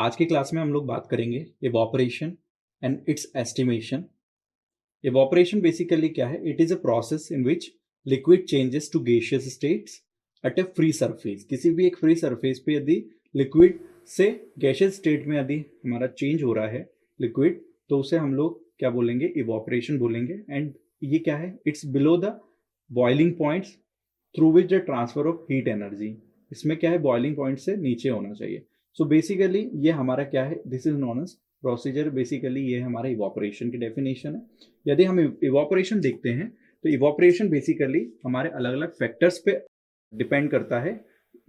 आज की क्लास में हम लोग बात करेंगे evaporation and its estimation. Evaporation basically क्या है? It is a process in which liquid changes to gaseous states at a free surface. किसी भी एक फ्री सरफेस पे यदि लिक्विड से गैसियस स्टेट में यदि हमारा चेंज हो रहा है लिक्विड, तो उसे हम लोग क्या बोलेंगे? इवॉपरेशन बोलेंगे। एंड ये क्या है? It's below the boiling points through which the transfer of heat energy. इसमें क्या है? बॉइलिंग पॉइंट से नीचे होना चाहिए। सो बेसिकली ये हमारा क्या है? This is known as procedure. Basically ये हमारा इवॉपरेशन की डेफिनेशन है। यदि हम इवॉपरेशन देखते हैं तो इवॉपरेशन बेसिकली हमारे अलग अलग फैक्टर्स पे डिपेंड करता है।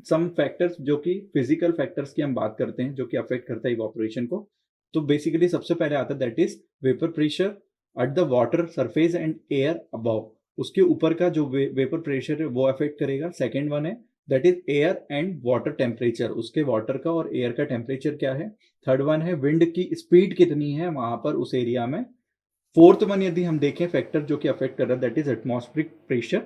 सम फैक्टर्स जो कि फिजिकल फैक्टर्स की हम बात करते हैं जो कि अफेक्ट करता है इवॉपरेशन को। तो बेसिकली सबसे पहले आता है that is vapour pressure at the water surface and air above. उसके ऊपर का जो वेपर प्रेशर है वो अफेक्ट करेगा। सेकेंड वन है that is air and water temperature, उसके वाटर का और एयर का टेम्परेचर क्या है। थर्ड वन है विंड की स्पीड कितनी है वहां पर उस एरिया में। फोर्थ वन यदि हम देखें फैक्टर जो कि अफेक्ट कर रहा है that is atmospheric pressure.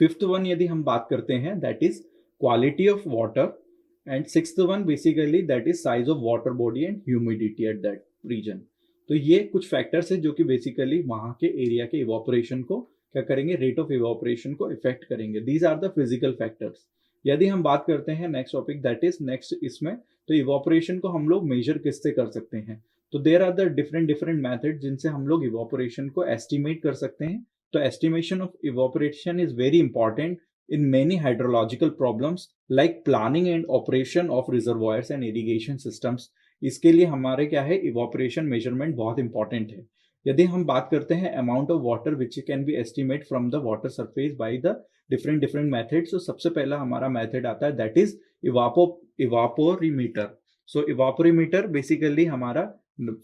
Fifth one यदि हम बात करते हैं that is quality of water. And sixth one basically that is size of water body and humidity at that region. तो ये कुछ फैक्टर्स है जो कि बेसिकली वहां के एरिया के इवॉपरेशन को क्या करेंगे? रेट ऑफ इवॉपरेशन को इफेक्ट करेंगे। These are the physical factors. यदि हम बात करते हैं next topic that is next इसमें, तो इवॉपरेशन को हम लोग मेजर किससे कर सकते हैं? तो there are the different different method जिनसे हम लोग इवॉपरेशन को एस्टिमेट कर सकते हैं। तो estimation of evaporation is very important in many hydrological problems like planning and operation of reservoirs and irrigation systems। इसके लिए हमारे क्या है? इवोपरेशन मेजरमेंट बहुत इंपॉर्टेंट है। यदि हम बात करते हैं amount of water which can be estimate from the water surface by the different different methods, तो सबसे पहला हमारा मेथड आता है that is evaporimeter. So evaporimeter basically हमारा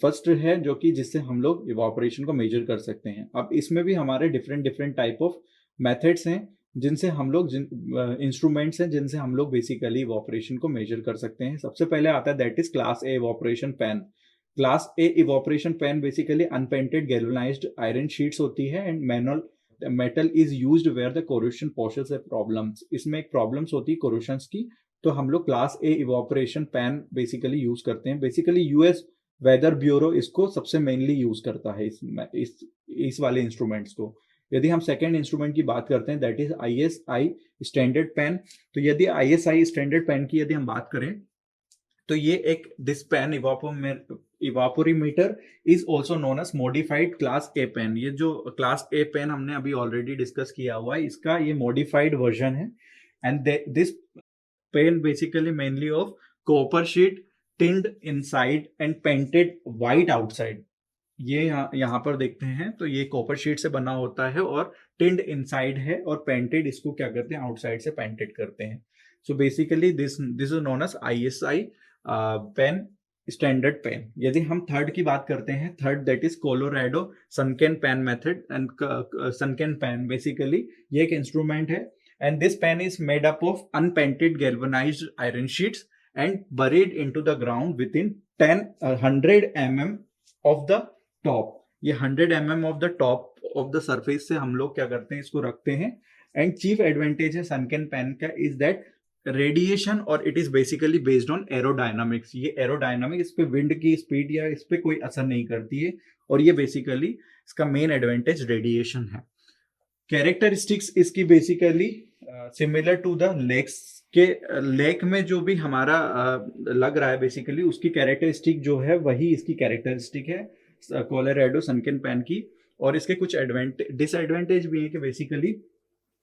फर्स्ट है जो कि जिससे हम लोग इवॉपरेशन को मेजर कर सकते हैं। अब इसमें भी हमारे different different type of methods हैं जिनसे हम लोग इंस्ट्रूमेंट्स हैं जिनसे हम लोग बेसिकली इवॉपरेशन को मेजर कर सकते हैं। सबसे पहले आता है that is class A evaporation pan. Class A evaporation pan basically unpainted galvanised iron sheets होती है and manual metal is used where the corrosion poses a problems. इसमें एक प्रॉब्लम्स होती है कोरोशंस की, तो हम लोग class A evaporation pan basically use करते हैं। बेसिकली यूएस वेदर ब्यूरो इसको सबसे मेनली यूज करता है इस वाले इंस्ट्रूमेंट्स को। यदि हम सेकेंड इंस्ट्रूमेंट की बात करते हैं that is ISI standard pan. तो यदि आईएसआई स्टैंडर्ड पेन की यदि हम बात करें तो ये एक this pan evaporimeter is also known as modified class A pan. ये जो क्लास ए पेन हमने अभी ऑलरेडी डिस्कस किया हुआ है, इसका ये मॉडिफाइड वर्जन है। And this pan basically mainly of copper sheet tinned inside and painted white outside. ये यहाँ पर देखते हैं तो ये कॉपर शीट से बना होता है और टिंड इनसाइड है और पेंटेड इसको क्या करते हैं? आउटसाइड से पेंटेड करते हैं। So basically this is known as ISI pan standard pan. यदि हम थर्ड की बात करते हैं, third that is Colorado sunken pan method. And sunken pan basically ये एक इंस्ट्रूमेंट है and this pan is made up of unpainted galvanised iron sheets and buried into the ground within 100 mm of the top। ये 100 mm of the top of the surface से हम लोग क्या करते हैं? इसको रखते हैं। एंड चीफ एडवांटेज है सनकेन पेन का इज दैट रेडिएशन और it is basically based on aerodynamics. ये एरोडायनामिक, इस पे विंड की स्पीड या इस पे कोई असर नहीं करती है और ये बेसिकली इसका मेन एडवांटेज रेडिएशन है। कैरेक्टरिस्टिक्स इसकी basically similar to the lakes के लेक में जो भी हमारा लग रहा है बेसिकली उसकी कैरेक्टरिस्टिक जो है वही इसकी कैरेक्टरिस्टिक है कोलोराडो सनकेन पेन की। और इसके कुछ डिसएडवांटेज भी है कि basically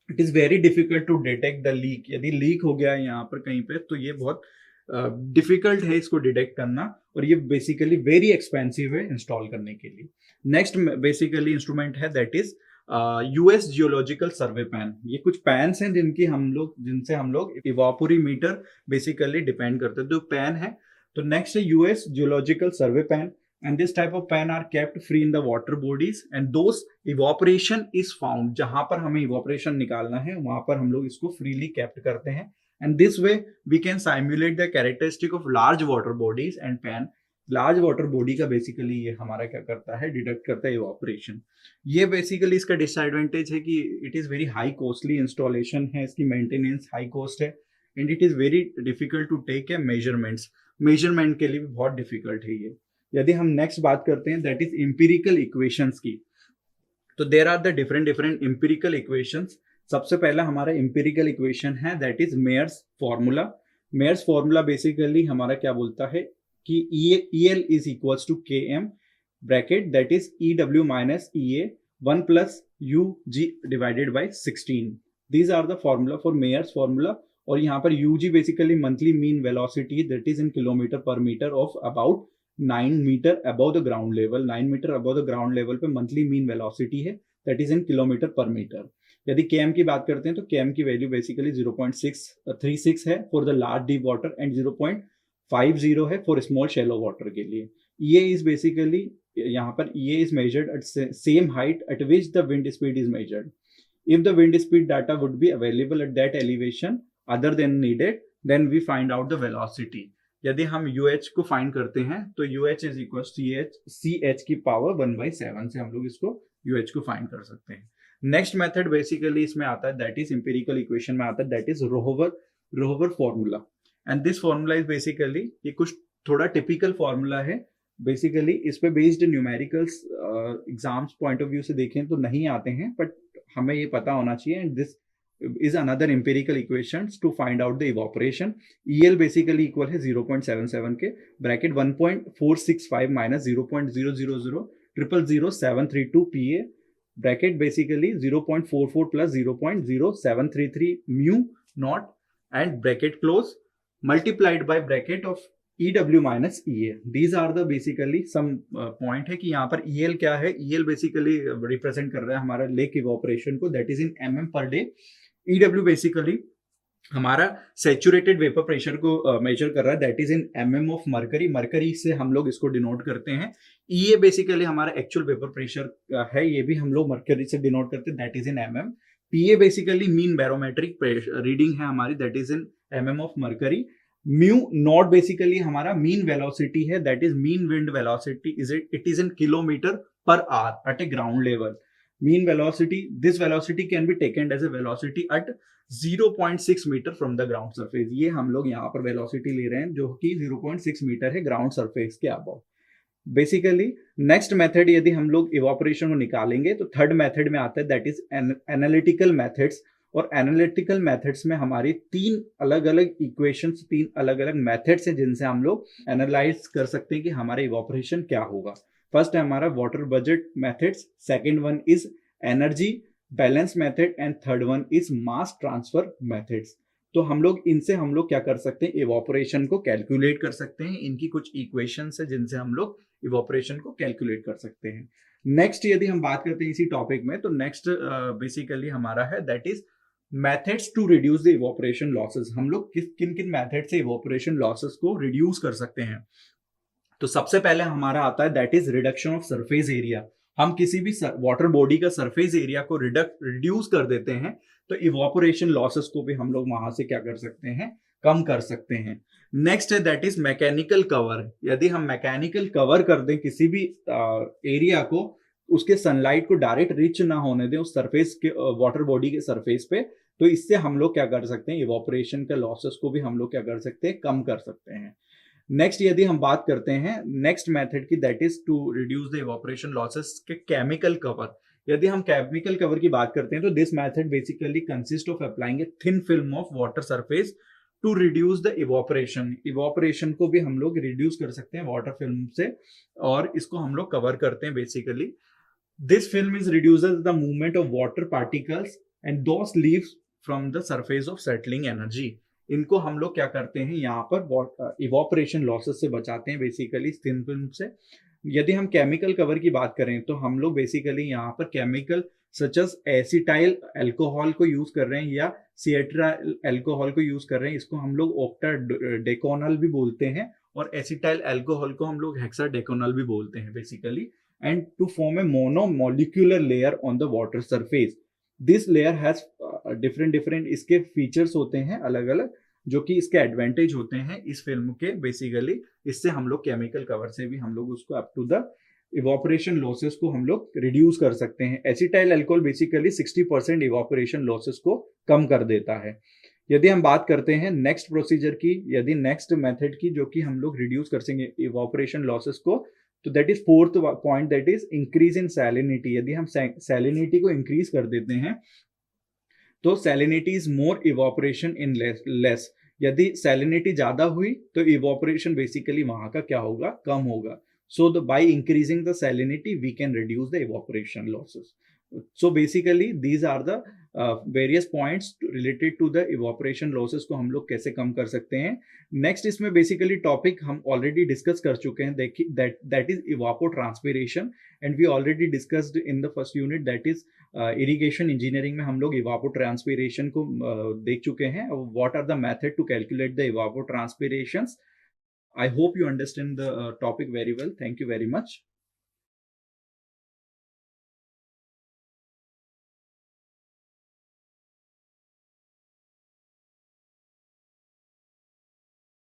it is very difficult to detect the leak. यदि लीक हो गया है यहाँ पर कहीं पे तो ये बहुत डिफिकल्ट है इसको डिटेक्ट करना और ये बेसिकली वेरी एक्सपेंसिव है इंस्टॉल करने के लिए। नेक्स्ट बेसिकली इंस्ट्रूमेंट है that is US geological survey pan. ये कुछ पैन्स हैं जिनसे हम लोग इवापोरीमीटर बेसिकली डिपेंड करते हैं। तो पैन है तो नेक्स्ट है US geological survey pan and this type of pan are kept free in the water bodies and those evaporation is found. जहां पर हमें इवापोरेशन निकालना है वहां पर हम लोग इसको फ्रीली केप्ट करते हैं and this way we can simulate the characteristic of large water bodies and pan. Large water body का बेसिकली ये हमारा क्या करता है? डिटेक्ट करता है इवापोरेशन। ये बेसिकली इसका डिसएडवांटेज है कि it is very high costly installation है, इसकी मेंटेनेंस हाई कॉस्ट है and it is very difficult to take a measurements. Measurement के लिए भी बहुत डिफिकल्ट है ये। यदि हम नेक्स्ट बात करते हैं दैट इज एम्पिरिकल इक्वेशंस की, तो there are the different different empirical equations. सबसे पहला हमारा एम्पिरिकल इक्वेशन है that is Meyers formula. Meyers formula basically हमारा क्या बोलता है कि EL is equals to KM bracket that is EW minus EA 1 plus UG divided by 16। These are the formula for Meyers formula. और यहाँ पर UG basically monthly mean velocity that is in kilometre per metre of about 9 metre above the ground level. 9 metre above the ground level पे monthly mean velocity है that is in kilometre per metre. यदि KM की बात करते हैं तो KM की value basically 0.636 है for the large deep water and 0.50 है फॉर स्मॉल शैलो वाटर के लिए। EA इज बेसिकली यहाँ पर EA is measured at same height at which the wind speed is measured. If the wind speed data would be available at that elevation other than needed then we find out the velocity. यदि हम UH को find करते हैं तो UH is equal CH की power 1/7 से हम लोग इसको UH को फाइंड कर सकते हैं। नेक्स्ट मेथड बेसिकली इसमें आता है दैट इज इंपेरिकल इक्वेशन में आता है that is Rohwer formula. And this formula is basically ये कुछ थोड़ा टिपिकल फॉर्मूला है बेसिकली। इस पे based numericals exams point of view से देखें तो नहीं आते हैं, बट हमें ये पता होना चाहिए। And this is another empirical equations to find out the evaporation. EL basically equal है 0.77 के bracket 1.465 minus 0.0000000732 PA bracket basically 0.44 plus 0.0733 mu naught and bracket close multiplied by bracket of EW minus EA. These are the basically some point है कि यहाँ पर EL क्या है। EL basically represent कर रहा है हमारा lake evaporation को that is in mm per day। EW basically हमारा सैचुरेटेड वेपर प्रेशर को मेजर कर रहा है that is in mm of mercury. Mercury से हम लोग इसको डिनोट करते हैं। EA बेसिकली हमारा एक्चुअल वेपर प्रेशर है, ये भी हम लोग मरकरी से डिनोट करते हैं that is in mm। PA basically mean barometric reading है हमारी that is in mm of mercury. Mu nought basically हमारा मीन वेलोसिटी है that is mean wind velocity it is in kilometre per hour at a ground level. Mean velocity, this velocity can be taken as a velocity at 0.6 metre from the ground surface। ये हम लोग यहाँ पर velocity ले रहे हैं जो कि 0.6 मीटर है ground surface के above। बेसिकली नेक्स्ट मेथड यदि हम लोग इवापोरेशन को निकालेंगे तो थर्ड मेथड में आता है दैट इज एनालिटिकल मेथड्स। और एनालिटिकल मेथड्स में हमारी तीन अलग अलग इक्वेशंस, तीन अलग अलग मेथड्स हैं जिनसे हम लोग एनालाइज कर सकते हैं कि हमारा इवापोरेशन क्या होगा। फर्स्ट है हमारा water budget methods, second one is energy balance method and third one is mass transfer methods. तो हम लोग इनसे हम लोग क्या कर सकते हैं, इवापोरेशन को कैलकुलेट कर सकते हैं। इनकी कुछ इक्वेशंस है जिनसे हम लोग इवापोरेशन को कैलकुलेट कर सकते हैं। नेक्स्ट यदि हम बात करते हैं इसी टॉपिक में तो नेक्स्ट बेसिकली हमारा है that is methods to reduce the evaporation losses. हम लोग किन किन मेथड से इवापोरेशन लॉसेस को रिड्यूस कर सकते हैं। तो सबसे पहले हमारा आता है that is reduction of surface area. हम किसी भी वाटर बॉडी का सरफेस एरिया को रिड्यूस कर देते हैं तो इवापोरेशन लॉसेस को भी हम लोग वहां से क्या कर सकते हैं, कम कर सकते हैं। नेक्स्ट है दैट इज मैकेनिकल कवर। यदि हम मैकेनिकल कवर कर दें किसी भी एरिया को, उसके सनलाइट को डायरेक्ट रीच ना होने दें उस सरफेस के वाटर बॉडी के सरफेस पे, तो इससे हम लोग क्या कर सकते हैं, इवापोरेशन के लॉसेस को भी हम लोग क्या कर सकते हैं, कम कर सकते हैं। नेक्स्ट यदि हम बात करते हैं नेक्स्ट मेथड की that is to reduce the evaporation losses के केमिकल कवर। यदि हम केमिकल कवर की बात करते हैं तो this method basically consist of applying a thin film of water surface to reduce the evaporation. Evaporation को भी हम लोग रिड्यूस कर सकते हैं वाटर फिल्म से और इसको हम लोग कवर करते हैं। Basically this film is reduces the movement of water particles and those leaves from the surface of settling energy. इनको हम लोग क्या करते हैं, यहाँ पर इवापोरेशन लॉसेस से बचाते हैं बेसिकली थिन फिल्म से। यदि हम केमिकल कवर की बात करें तो हम लोग बेसिकली यहाँ पर chemical such as acetyl alcohol को यूज कर रहे हैं या सिएट्राइल अल्कोहल को यूज कर रहे हैं। इसको हम लोग ऑक्टाडेकोनल भी बोलते हैं और एसिटाइल अल्कोहल को हम लोग हेक्साडेकोनल भी बोलते हैं basically. And to form a monomolecular layer on the water surface. This layer has different इसके फीचर्स होते हैं अलग अलग, जो कि इसके एडवांटेज होते हैं इस फिल्म के। बेसिकली इससे हम लोग केमिकल कवर से भी हम लोग उसको up to the evaporation losses को हम लोग रिड्यूस कर सकते हैं। Acetyl alcohol basically 60% evaporation losses को कम कर देता है। यदि हम बात करते हैं नेक्स्ट प्रोसीजर की, यदि नेक्स्ट मेथड की जो कि हम लोग रिड्यूस कर सकेंगे इवापोरेशन लॉसेस को, तो that is fourth point, that is increase in salinity. यदि हम सैलिनिटी को इंक्रीज कर देते हैं तो salinity is more evaporation in less. यदि सैलिनिटी ज्यादा हुई तो इवापोरेशन बेसिकली वहां का क्या होगा, कम होगा। So the by increasing the salinity we can reduce the evaporation losses. So basically these are the various points related to the evaporation losses को हम लोग कैसे कम कर सकते हैं। नेक्स्ट इसमें बेसिकली टॉपिक हम ऑलरेडी डिस्कस कर चुके हैं, देखिए that is evapotranspiration, and we already discussed in the first unit, that is irrigation engineering में हम लोग इवापोट्रांसपिरेशन को देख चुके हैं। What are the method to calculate the evapotranspirations. I hope you understand the topic very well. Thank you very much.